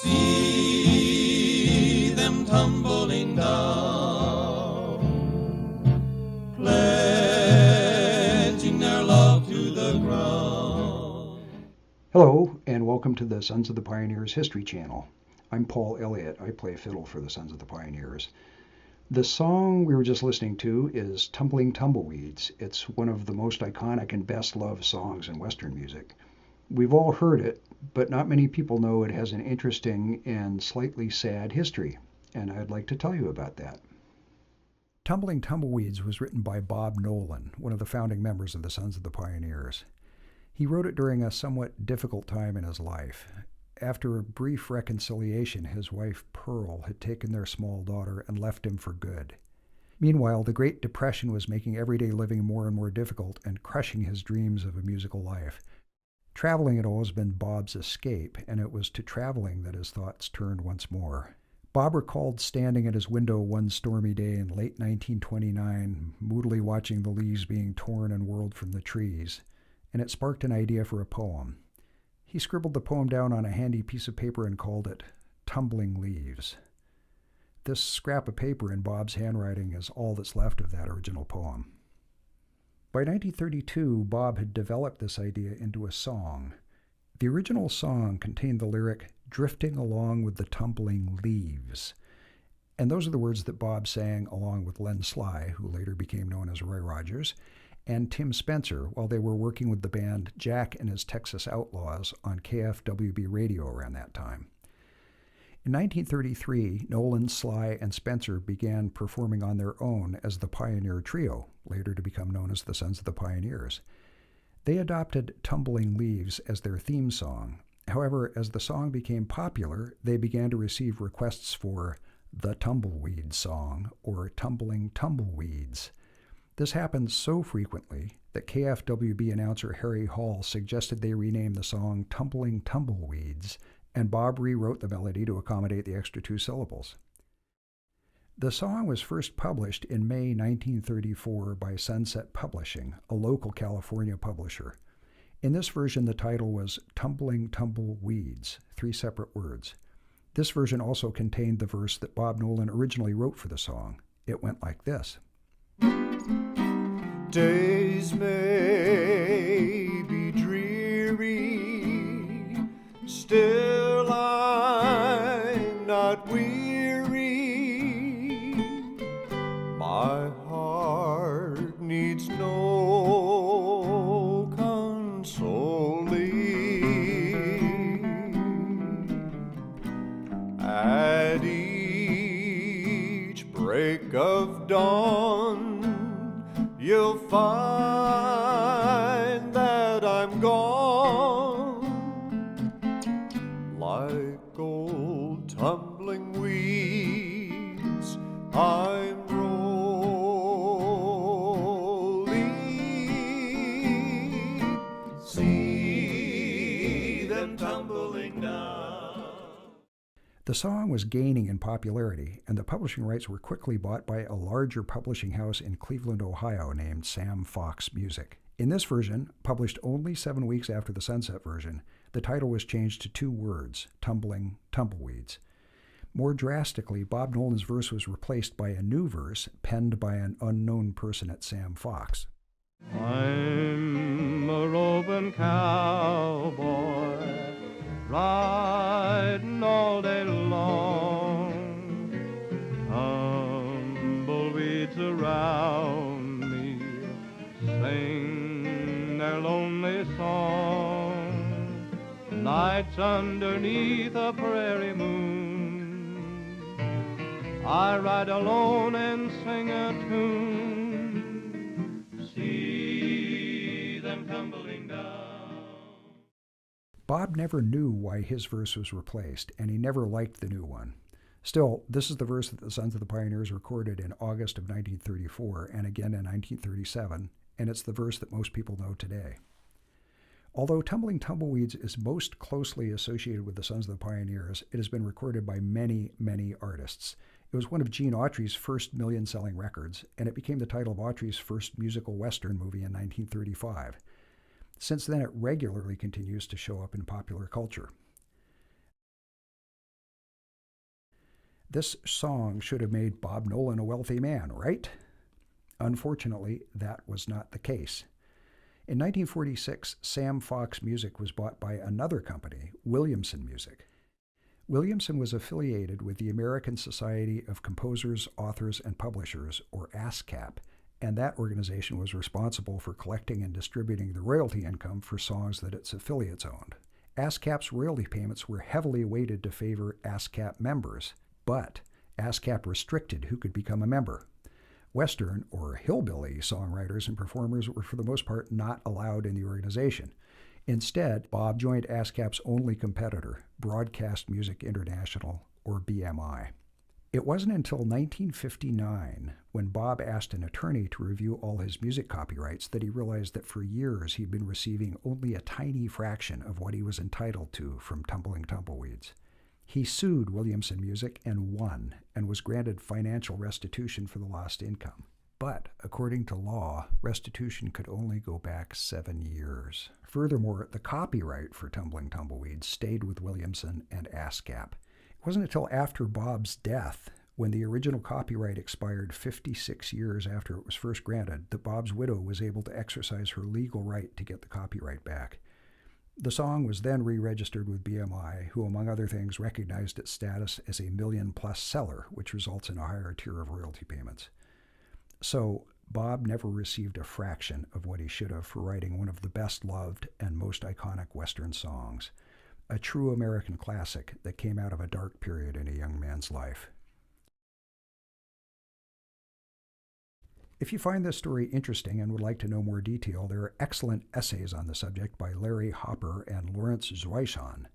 See them tumbling down, pledging their love to the ground. Hello, and welcome to the Sons of the Pioneers History Channel. I'm Paul Elliott. I play fiddle for the Sons of the Pioneers. The song we were just listening to is Tumbling Tumbleweeds. It's one of the most iconic and best-loved songs in Western music. We've all heard it, but not many people know it has an interesting and slightly sad history, and I'd like to tell you about that. Tumbling Tumbleweeds was written by Bob Nolan, one of the founding members of the Sons of the Pioneers. He wrote it during a somewhat difficult time in his life. After a brief reconciliation, his wife Pearl had taken their small daughter and left him for good. Meanwhile, the Great Depression was making everyday living more and more difficult and crushing his dreams of a musical life. Traveling had always been Bob's escape, and it was to traveling that his thoughts turned once more. Bob recalled standing at his window one stormy day in late 1929, moodily watching the leaves being torn and whirled from the trees, and it sparked an idea for a poem. He scribbled the poem down on a handy piece of paper and called it Tumbling Leaves. This scrap of paper in Bob's handwriting is all that's left of that original poem. By 1932, Bob had developed this idea into a song. The original song contained the lyric, "Drifting along with the tumbling leaves." And those are the words that Bob sang along with Len Sly, who later became known as Roy Rogers, and Tim Spencer while they were working with the band Jack and His Texas Outlaws on KFWB radio around that time. In 1933, Nolan, Sly, and Spencer began performing on their own as the Pioneer Trio, later to become known as the Sons of the Pioneers. They adopted Tumbling Leaves as their theme song. However, as the song became popular, they began to receive requests for the Tumbleweed Song or Tumbling Tumbleweeds. This happened so frequently that KFWB announcer Harry Hall suggested they rename the song Tumbling Tumbleweeds, and Bob rewrote the melody to accommodate the extra two syllables. The song was first published in May 1934 by Sunset Publishing, a local California publisher. In this version, the title was Tumbling Tumbleweeds, 3 separate words. This version also contained the verse that Bob Nolan originally wrote for the song. It went like this. Days may be dreary, still I'm not weary. My heart needs no consoling. At each break of dawn, you'll find that I'm gone, like old tumbling weeds, I'm rolling. See them tumbling down. The song was gaining in popularity, and the publishing rights were quickly bought by a larger publishing house in Cleveland, Ohio, named Sam Fox Music. In this version, published only 7 weeks after the Sunset version, the title was changed to 2 words, Tumbling Tumbleweeds. More drastically, Bob Nolan's verse was replaced by a new verse penned by an unknown person at Sam Fox. I'm a roving cowboy, riding all day long. Tumbleweeds around me sing their lonely song. Nights underneath a prairie moon, I ride alone and sing a tune. See them tumbling down. Bob never knew why his verse was replaced, and he never liked the new one. Still, this is the verse that the Sons of the Pioneers recorded in August of 1934 and again in 1937, and it's the verse that most people know today. Although Tumbling Tumbleweeds is most closely associated with the Sons of the Pioneers, it has been recorded by many, many artists. It was one of Gene Autry's first million-selling records, and it became the title of Autry's first musical Western movie in 1935. Since then, it regularly continues to show up in popular culture. This song should have made Bob Nolan a wealthy man, right? Unfortunately, that was not the case. In 1946, Sam Fox Music was bought by another company, Williamson Music. Williamson was affiliated with the American Society of Composers, Authors, and Publishers, or ASCAP, and that organization was responsible for collecting and distributing the royalty income for songs that its affiliates owned. ASCAP's royalty payments were heavily weighted to favor ASCAP members, but ASCAP restricted who could become a member. Western, or hillbilly, songwriters and performers were for the most part not allowed in the organization. Instead, Bob joined ASCAP's only competitor, Broadcast Music International, or BMI. It wasn't until 1959, when Bob asked an attorney to review all his music copyrights, that he realized that for years he'd been receiving only a tiny fraction of what he was entitled to from Tumbling Tumbleweeds. He sued Williamson Music and won, and was granted financial restitution for the lost income. But, according to law, restitution could only go back 7 years. Furthermore, the copyright for Tumbling Tumbleweeds stayed with Williamson and ASCAP. It wasn't until after Bob's death, when the original copyright expired 56 years after it was first granted, that Bob's widow was able to exercise her legal right to get the copyright back. The song was then re-registered with BMI, who, among other things, recognized its status as a million-plus seller, which results in a higher tier of royalty payments. So, Bob never received a fraction of what he should have for writing one of the best-loved and most iconic Western songs, a true American classic that came out of a dark period in a young man's life. If you find this story interesting and would like to know more detail, there are excellent essays on the subject by Larry Hopper and Lawrence Zweishan.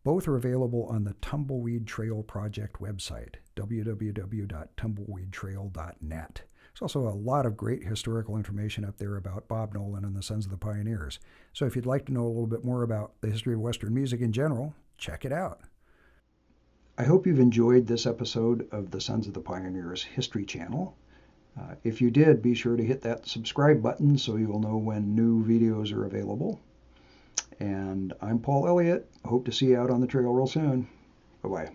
Both are available on the Tumbleweed Trail Project website, www.tumbleweedtrail.net. There's also a lot of great historical information up there about Bob Nolan and the Sons of the Pioneers. So if you'd like to know a little bit more about the history of Western music in general, check it out. I hope you've enjoyed this episode of the Sons of the Pioneers History Channel. If you did, be sure to hit that subscribe button so you'll know when new videos are available. And I'm Paul Elliott. Hope to see you out on the trail real soon. Bye-bye.